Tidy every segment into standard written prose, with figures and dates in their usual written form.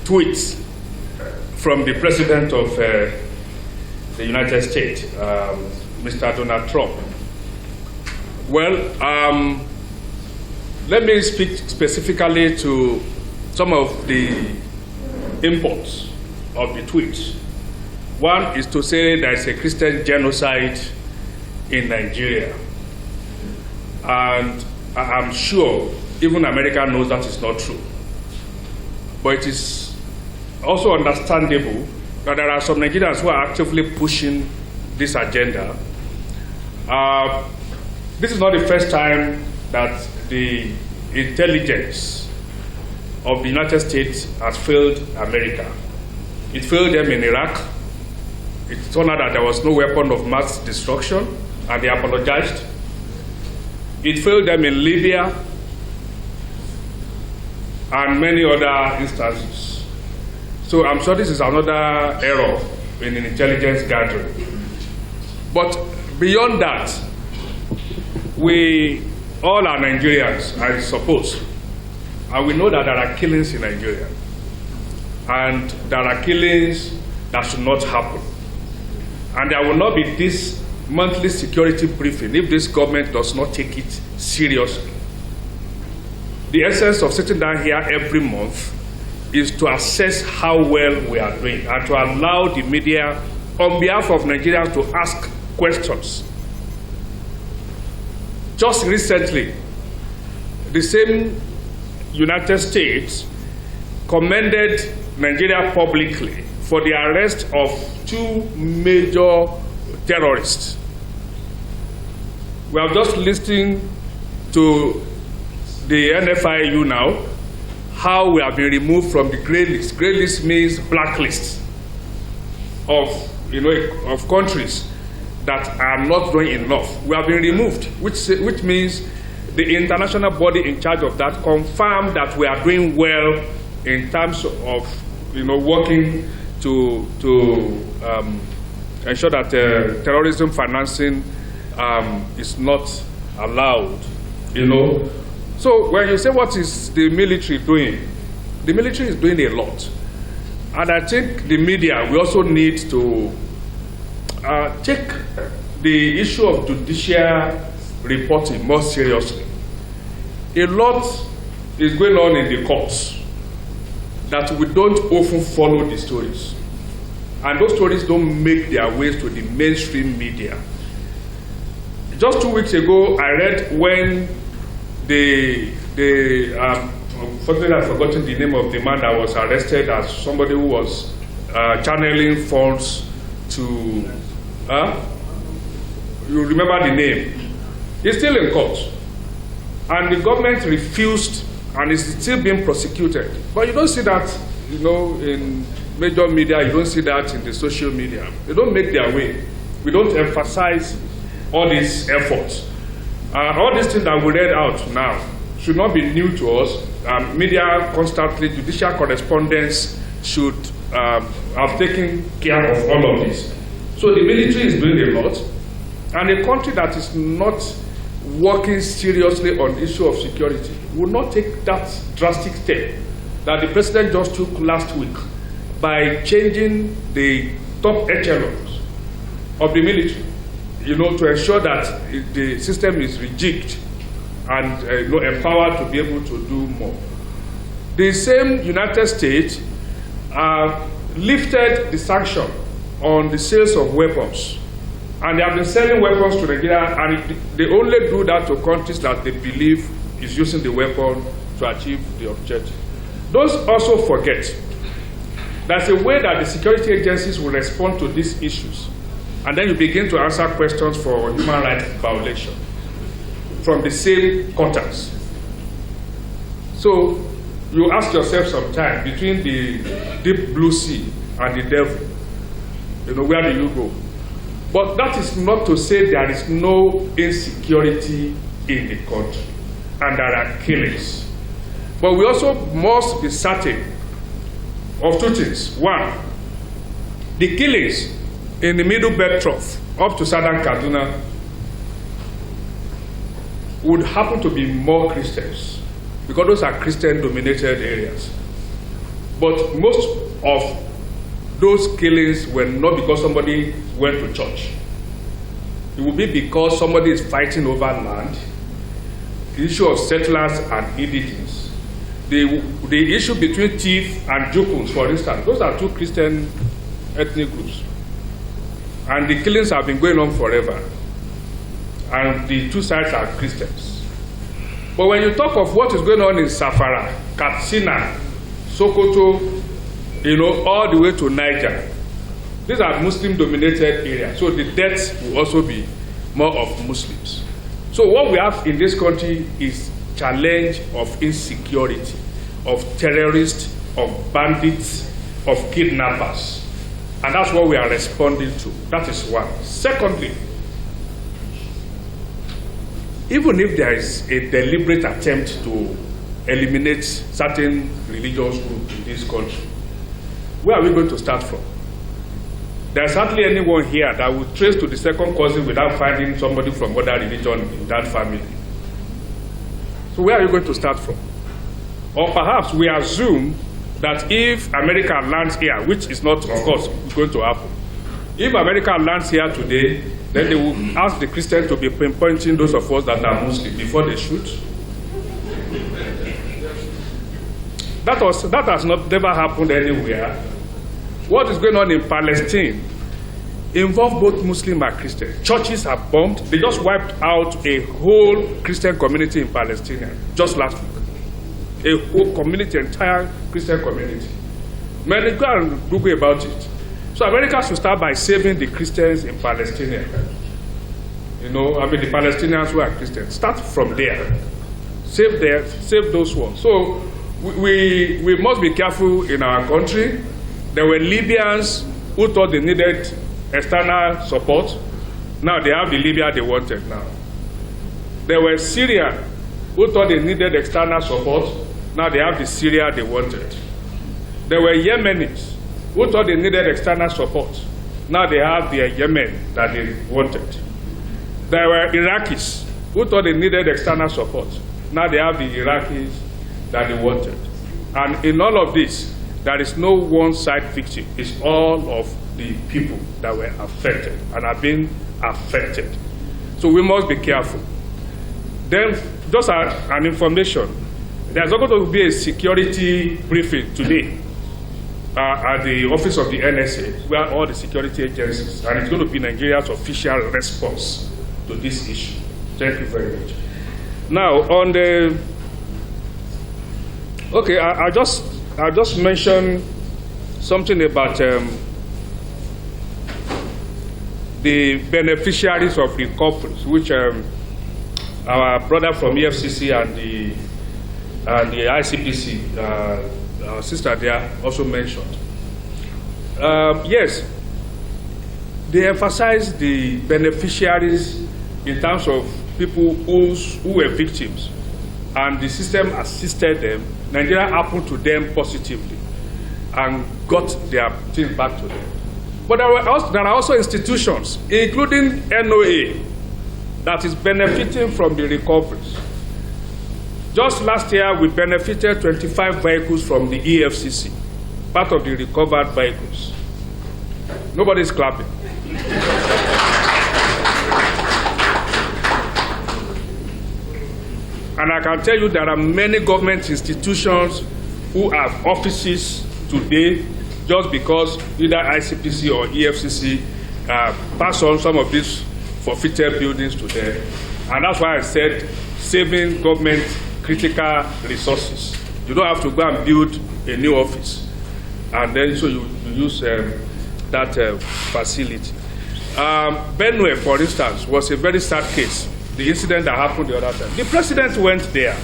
tweet from the President of the United States, Mr. Donald Trump. Well, let me speak specifically to some of the imports of the tweets. One is to say there is a Christian genocide in Nigeria. And I'm sure even America knows that is not true. But it is also understandable that there are some Nigerians who are actively pushing this agenda. This is not the first time that the intelligence of the United States has failed America. It failed them in Iraq. It turned out that there was no weapon of mass destruction, and they apologized. It failed them in Libya and many other instances. So I'm sure this is another error in intelligence gathering. But beyond that, we all are Nigerians, I suppose, and we know that there are killings in Nigeria, and there are killings that should not happen. And there will not be this monthly security briefing if this government does not take it seriously. The essence of sitting down here every month is to assess how well we are doing and to allow the media, on behalf of Nigerians, to ask questions. Just recently, the same United States commended Nigeria publicly for the arrest of 2 major terrorists. We are just listening to the NFIU now, how we have been removed from the grey list. Grey list means blacklist of, of countries that are not doing enough. We have been removed, which means the international body in charge of that confirmed that we are doing well in terms of, working to ensure that terrorism financing is not allowed, So when you say what is the military doing, the military is doing a lot. And I think the media, we also need to take the issue of judicial reporting more seriously. A lot is going on in the courts that we don't often follow the stories. And those stories don't make their ways to the mainstream media. Just 2 weeks ago, I read when unfortunately I've forgotten the name of the man that was arrested as somebody who was channeling funds to, you remember the name? He's still in court. And the government refused, and is still being prosecuted. But you don't see that, in major media, you don't see that in the social media. They don't make their way. We don't emphasize all these efforts. All these things that we read out now should not be new to us. Media constantly, judicial correspondence should have taken care of all of this. So the military is doing a lot. And a country that is not working seriously on the issue of security will not take that drastic step that the president just took last week by changing the top echelons of the military, to ensure that the system is rejigged and empowered to be able to do more. The same United States lifted the sanction on the sales of weapons, and they have been selling weapons to Nigeria, and they only do that to countries that they believe is using the weapon to achieve the objective. Don't also forget there's a way that the security agencies will respond to these issues, and then you begin to answer questions for human rights violation from the same quarters. So you ask yourself sometime, between the deep blue sea and the devil, where do you go? But that is not to say there is no insecurity in the country, and there are killings. But we also must be certain of 2 things. One, the killings in the Middle Belt Trough up to southern Kaduna would happen to be more Christians, because those are Christian-dominated areas. But most of those killings were not because somebody went to church. It would be because somebody is fighting over land, the issue of settlers and indigents, the issue between Tiv and Jukuns, for instance. Those are two Christian ethnic groups. And the killings have been going on forever. And the two sides are Christians. But when you talk of what is going on in Safara, Katsina, Sokoto, all the way to Niger, these are Muslim-dominated areas. So the deaths will also be more of Muslims. So what we have in this country is challenge of insecurity, of terrorists, of bandits, of kidnappers. And that's what we are responding to. That is one. Secondly, even if there is a deliberate attempt to eliminate certain religious groups in this country, where are we going to start from? There's hardly anyone here that will trace to the second cousin without finding somebody from other religion in that family. So where are you going to start from? Or perhaps we assume that if America lands here, which is not, of course, going to happen, if America lands here today, then they will ask the Christians to be pinpointing those of us that are Muslim before they shoot. That has never happened anywhere. What is going on in Palestine involves both Muslim and Christian. Churches are bombed. They just wiped out a whole Christian community in Palestine just last week. A whole community, entire Christian community. Many go and Google about it. So America should start by saving the Christians in Palestine. The Palestinians who are Christians. Start from there. Save those ones. So we must be careful in our country. There were Libyans who thought they needed external support. Now they have the Libya they wanted now. There were Syria who thought they needed external support. Now they have the Syria they wanted. There were Yemenis who thought they needed external support. Now they have the Yemen that they wanted. There were Iraqis who thought they needed external support. Now they have the Iraqis that they wanted. And in all of this, there is no one-side victim. It's all of the people that were affected and are being affected. So we must be careful. Then, just an information, there's going to be a security briefing today at the office of the NSA, where all the security agencies, and it's going to be Nigeria's official response to this issue. Thank you very much. Now, on the... Okay, I just mentioned something about the beneficiaries of recoveries, which our brother from EFCC and the ICPC, our sister there, also mentioned. Yes, they emphasize the beneficiaries in terms of people who were victims, and the system assisted them. Nigeria happened to them positively and got their things back to them. But there are also institutions, including NOA, that is benefiting from the recoveries. Just last year, we benefited 25 vehicles from the EFCC, part of the recovered vehicles. Nobody's clapping. And I can tell you there are many government institutions who have offices today just because either ICPC or EFCC pass on some of these forfeited buildings to them. And that's why I said saving government critical resources. You don't have to go and build a new office. And then so you use that facility. Benue, for instance, was a very sad case. The incident that happened the other time. The president went there.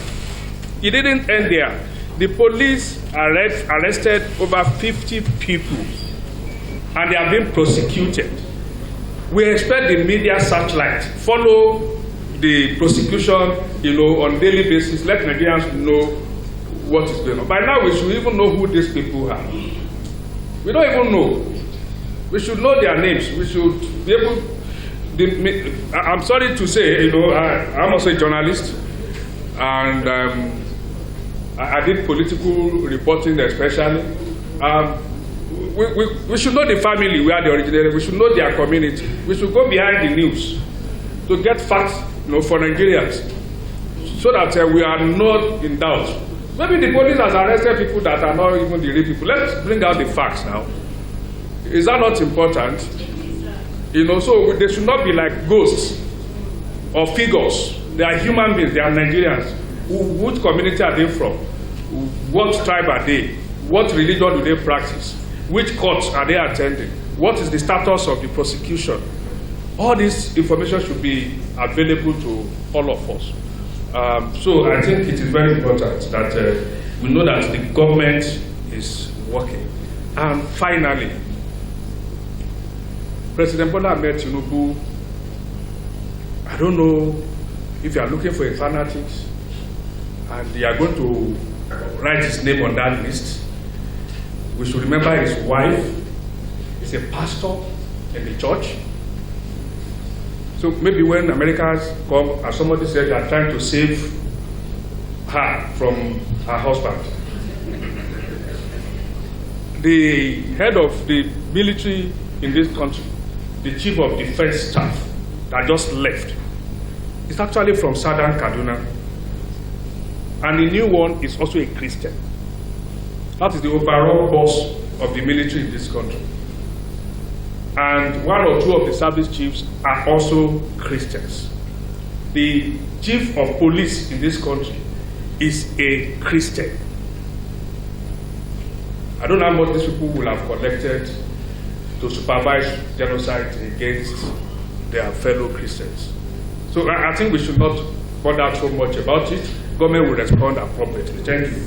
It didn't end there. The police arrested over 50 people, and they are being prosecuted. We expect the media searchlight follow the prosecution, on daily basis. Let Nigerians know what is going on. By now, we should even know who these people are. We don't even know. We should know their names. We should be able. I'm sorry to say, I'm also a journalist, and I did political reporting especially. We should know the family where they originated. We should know their community. We should go behind the news to get facts, for Nigerians, so that we are not in doubt. Maybe the police has arrested people that are not even the real people. Let's bring out the facts now. Is that not important? So they should not be like ghosts or figures. They are human beings. They are Nigerians. Which community are they from? What tribe are they? What religion do they practice? Which courts are they attending? What is the status of the prosecution? All this information should be available to all of us. So I think it is very important that we know that the government is working. And finally, President Bola Ahmed Tinubu, I don't know if you are looking for a fanatics and you are going to write his name on that list. We should remember his wife is a pastor in the church. So maybe when Americans come, as somebody said, they are trying to save her from her husband. The head of the military in this country, the chief of defense staff that just left, is actually from Southern Kaduna. And the new one is also a Christian. That is the overall boss of the military in this country. And one or two of the service chiefs are also Christians. The chief of police in this country is a Christian. I don't know how much these people will have collected to supervise genocide against their fellow Christians. So I think we should not bother so much about it. Government will respond appropriately. Thank you.